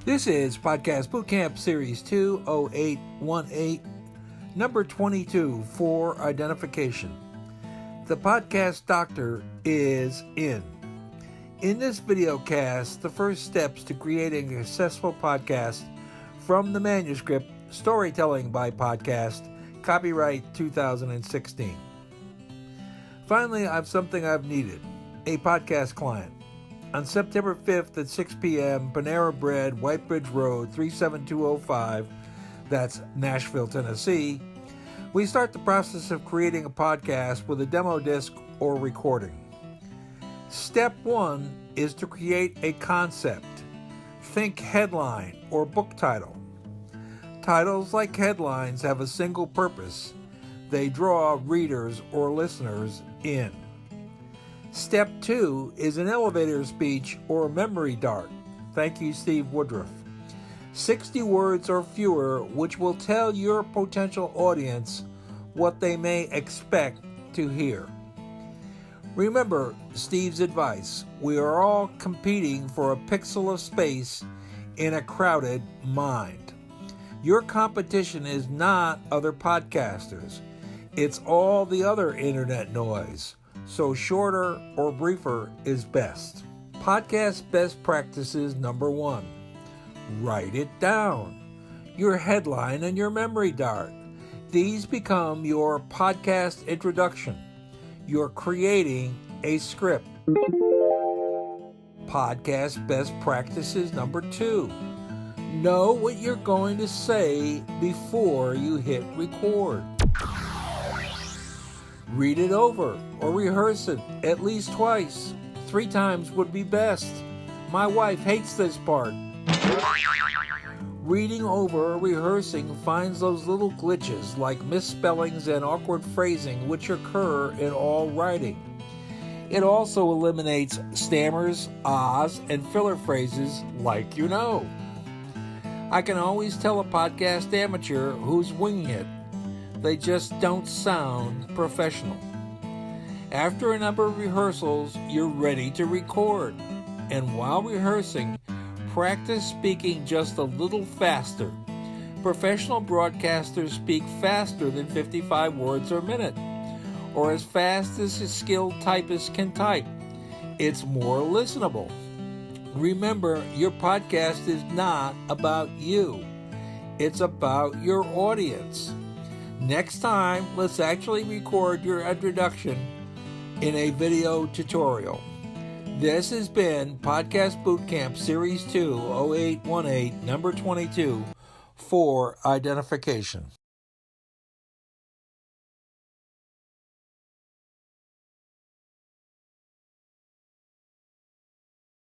This is Podcast Bootcamp Series 2, 0818, number 22 for identification. The podcast doctor is in. In this video cast, the first steps to creating a successful podcast from the manuscript Storytelling by Podcast, copyright 2016. Finally, I have something I've needed, a podcast client. On September 5th at 6 p.m., Panera Bread, White Bridge Road, 37205, that's Nashville, Tennessee, we start the process of creating a podcast with a demo disc or recording. Step 1 is to create a concept. Think headline or book title. Titles, like headlines, have a single purpose. They draw readers or listeners in. Step 2 is an elevator speech or a memory dart. Thank you, Steve Woodruff. 60 words or fewer, which will tell your potential audience what they may expect to hear. Remember Steve's advice. We are all competing for a pixel of space in a crowded mind. Your competition is not other podcasters. It's all the other internet noise. So shorter or briefer is best. Podcast best practices number 1. Write it down. Your headline and your memory dart. These become your podcast introduction. You're creating a script. Podcast best practices number 2. Know what you're going to say before you hit record. Read it over or rehearse it at least twice. 3 times would be best. My wife hates this part. Reading over or rehearsing finds those little glitches like misspellings and awkward phrasing which occur in all writing. It also eliminates stammers, ahs, and filler phrases like you know. I can always tell a podcast amateur who's winging it. They just don't sound professional. After a number of rehearsals, you're ready to record. And while rehearsing, practice speaking just a little faster. Professional broadcasters speak faster than 55 words per minute, or as fast as a skilled typist can type. It's more listenable. Remember, your podcast is not about you. It's about your audience. Next time, let's actually record your introduction in a video tutorial. This has been Podcast Bootcamp Series 2, 0818, number 22, for identification.